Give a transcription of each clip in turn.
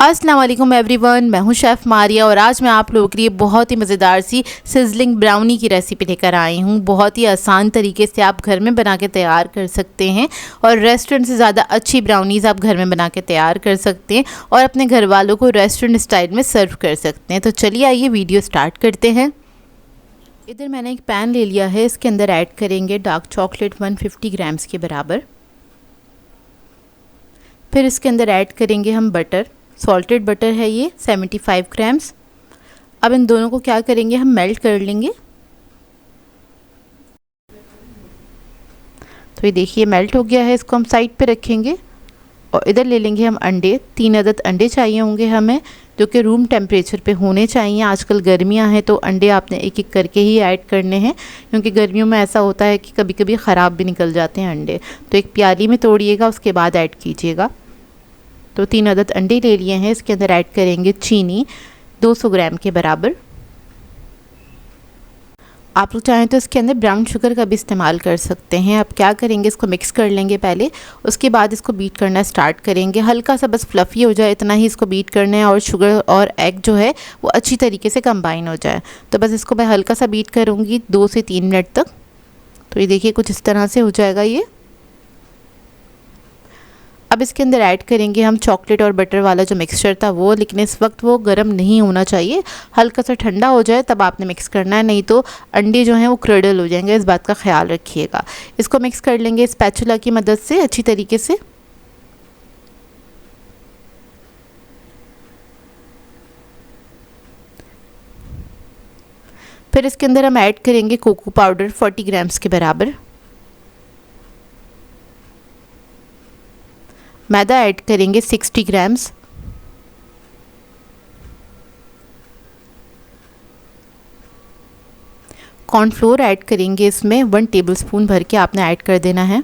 अस्सलाम वालेकुम एवरीवन, मैं हूं शेफ़ मारिया और आज मैं आप लोगों के लिए बहुत ही मज़ेदार सी सिजलिंग ब्राउनी की रेसिपी लेकर आई हूं। बहुत ही आसान तरीके से आप घर में बना के तैयार कर सकते हैं और रेस्टोरेंट से ज़्यादा अच्छी ब्राउनीज़ आप घर में बना के तैयार कर सकते हैं और अपने घर वालों को रेस्टोरेंट स्टाइल में सर्व कर सकते हैं। तो चलिए आइए वीडियो स्टार्ट करते हैं। इधर मैंने एक पैन ले लिया है, इसके अंदर ऐड करेंगे डार्क चॉकलेट 150 ग्राम्स के बराबर। फिर इसके अंदर ऐड करेंगे हम बटर, सॉल्टेड बटर है ये 75 ग्राम्स। अब इन दोनों को क्या करेंगे, हम मेल्ट कर लेंगे। तो ये देखिए मेल्ट हो गया है, इसको हम साइड पे रखेंगे और इधर ले लेंगे हम अंडे। 3 अदद अंडे चाहिए होंगे हमें, जो कि रूम टेम्परेचर पे होने चाहिए। आजकल गर्मियां हैं तो अंडे आपने एक एक करके ही ऐड करने हैं, क्योंकि गर्मियों में ऐसा होता है कि कभी कभी ख़राब भी निकल जाते हैं अंडे। तो एक प्याली में तोड़िएगा, उसके बाद ऐड कीजिएगा। तो 3 अदद अंडे ले लिए हैं। इसके अंदर ऐड करेंगे चीनी 200 ग्राम के बराबर। आप लोग चाहें तो इसके अंदर ब्राउन शुगर का भी इस्तेमाल कर सकते हैं। अब क्या करेंगे, इसको मिक्स कर लेंगे पहले, उसके बाद इसको बीट करना स्टार्ट करेंगे। हल्का सा बस फ्लफ़ी हो जाए इतना ही इसको बीट करना है और शुगर और एग जो है वो अच्छी तरीके से कंबाइन हो जाए। तो बस इसको मैं हल्का सा बीट करूँगी 2 से 3 मिनट तक। तो ये देखिए कुछ इस तरह से हो जाएगा ये। अब इसके अंदर ऐड करेंगे हम चॉकलेट और बटर वाला जो मिक्सचर था वो, लेकिन इस वक्त वो गर्म नहीं होना चाहिए, हल्का सा ठंडा हो जाए तब आपने मिक्स करना है, नहीं तो अंडे जो हैं वो क्रडल हो जाएंगे। इस बात का ख्याल रखिएगा। इसको मिक्स कर लेंगे स्पैचुला की मदद से अच्छी तरीके से। फिर इसके अंदर हम ऐड करेंगे कोको पाउडर 40 ग्राम्स के बराबर। मैदा ऐड करेंगे 60 ग्राम्स। कॉर्नफ्लोर ऐड करेंगे इसमें 1 टेबलस्पून भर के आपने ऐड कर देना है।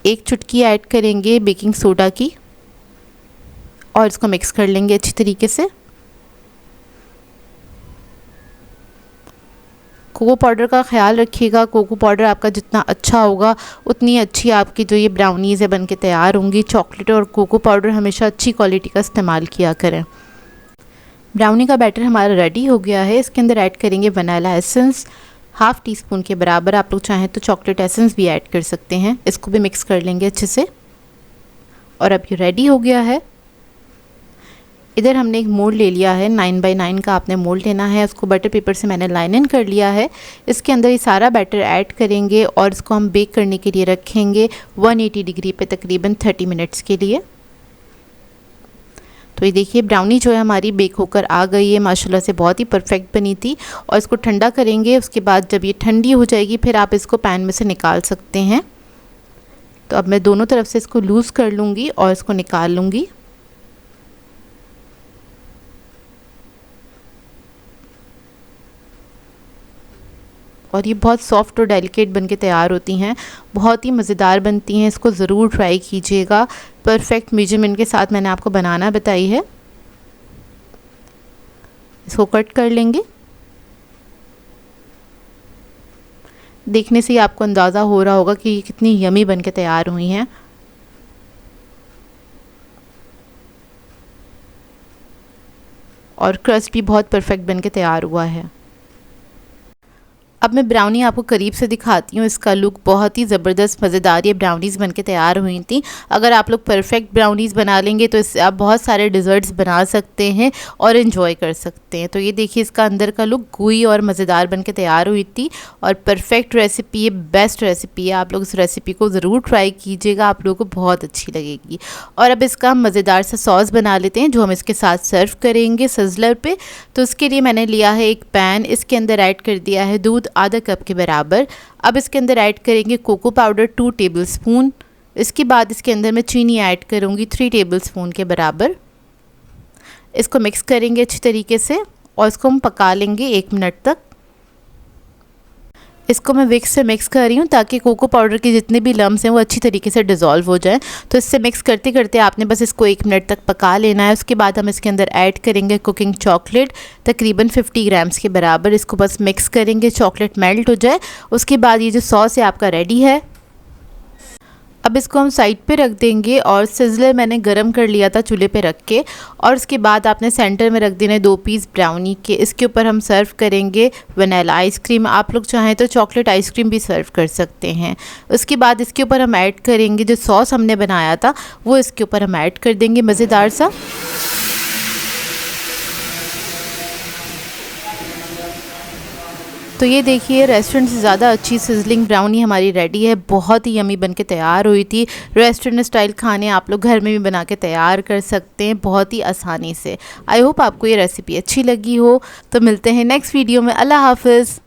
1 चुटकी ऐड करेंगे बेकिंग सोडा की और इसको मिक्स कर लेंगे अच्छी तरीके से। कोको पाउडर का ख्याल रखिएगा, कोको पाउडर आपका जितना अच्छा होगा उतनी अच्छी आपकी जो ये ब्राउनीज़ है बन के तैयार होंगी। चॉकलेट और कोको पाउडर हमेशा अच्छी क्वालिटी का इस्तेमाल किया करें। ब्राउनी का बैटर हमारा रेडी हो गया है। इसके अंदर ऐड करेंगे वनीला एसेंस 1/2 टीस्पून के बराबर। आप लोग चाहें तो चॉकलेट एसेंस भी ऐड कर सकते हैं। इसको भी मिक्स कर लेंगे अच्छे से और अब ये रेडी हो गया है। इधर हमने एक मोल्ड ले लिया है, 9 बाई 9 का आपने मोल्ड लेना है। उसको बटर पेपर से मैंने लाइन इन कर लिया है। इसके अंदर ये सारा बैटर ऐड करेंगे और इसको हम बेक करने के लिए रखेंगे 180 डिग्री पे तकरीबन 30 मिनट्स के लिए। तो ये देखिए ब्राउनी जो है हमारी बेक होकर आ गई है, माशाल्लाह से बहुत ही परफेक्ट बनी थी। और इसको ठंडा करेंगे, उसके बाद जब ये ठंडी हो जाएगी फिर आप इसको पैन में से निकाल सकते हैं। तो अब मैं दोनों तरफ से इसको लूज़ कर लूँगी और इसको निकाल लूँगी। और ये बहुत सॉफ्ट और डेलिकेट बन के तैयार होती हैं, बहुत ही मज़ेदार बनती हैं। इसको ज़रूर ट्राई कीजिएगा। परफेक्ट मेजरमेंट के साथ मैंने आपको बनाना बताई है। इसको कट कर लेंगे। देखने से ही आपको अंदाज़ा हो रहा होगा कि ये कितनी यमी बन के तैयार हुई हैं। और क्रस्ट भी बहुत परफेक्ट बन के तैयार हुआ है। अब मैं ब्राउनी आपको करीब से दिखाती हूँ। इसका लुक बहुत ही ज़बरदस्त मज़ेदार ये ब्राउनीज़ बनके तैयार हुई थी। अगर आप लोग परफेक्ट ब्राउनीज़ बना लेंगे तो इससे आप बहुत सारे डिज़र्ट्स बना सकते हैं और इन्जॉय कर सकते हैं। तो ये देखिए इसका अंदर का लुक gooey और मज़ेदार बनके तैयार हुई थी और परफेक्ट रेसिपी है, बेस्ट रेसिपी है। आप लोग इस रेसिपी को ज़रूर ट्राई कीजिएगा, आप लोगों को बहुत अच्छी लगेगी। और अब इसका हम मज़ेदार सा सॉस बना लेते हैं जो हम इसके साथ सर्व करेंगे सिज़लर पे। तो उसके लिए मैंने लिया है एक पैन, इसके अंदर ऐड कर दिया है दूध आधा कप के बराबर। अब इसके अंदर ऐड करेंगे कोको पाउडर 2 टेबलस्पून। इसके बाद इसके अंदर मैं चीनी ऐड करूँगी 3 टेबलस्पून के बराबर। इसको मिक्स करेंगे अच्छी तरीके से और इसको हम पका लेंगे 1 मिनट तक। इसको मैं विक्स से मिक्स कर रही हूँ ताकि कोको पाउडर के जितने भी लम्स हैं वो अच्छी तरीके से डिज़ोल्व हो जाए। तो इससे मिक्स करते करते आपने बस इसको 1 मिनट तक पका लेना है। उसके बाद हम इसके अंदर ऐड करेंगे कुकिंग चॉकलेट तकरीबन 50 ग्राम्स के बराबर। इसको बस मिक्स करेंगे, चॉकलेट मेल्ट हो जाए। उसके बाद ये जो सॉस है आपका रेडी है। अब इसको हम साइड पे रख देंगे और सिजलर मैंने गरम कर लिया था चूल्हे पे रख के। और उसके बाद आपने सेंटर में रख देने 2 पीस ब्राउनी के। इसके ऊपर हम सर्व करेंगे वनीला आइसक्रीम। आप लोग चाहें तो चॉकलेट आइसक्रीम भी सर्व कर सकते हैं। उसके बाद इसके ऊपर हम ऐड करेंगे जो सॉस हमने बनाया था, वो इसके ऊपर हम ऐड कर देंगे मज़ेदार सा। तो ये देखिए रेस्टोरेंट से ज़्यादा अच्छी सिजलिंग ब्राउनी हमारी रेडी है। बहुत ही यमी बन के तैयार हुई थी। रेस्टोरेंट स्टाइल खाने आप लोग घर में भी बना के तैयार कर सकते हैं बहुत ही आसानी से। आई होप आपको ये रेसिपी अच्छी लगी हो। तो मिलते हैं नेक्स्ट वीडियो में। अल्लाह हाफ़िज़।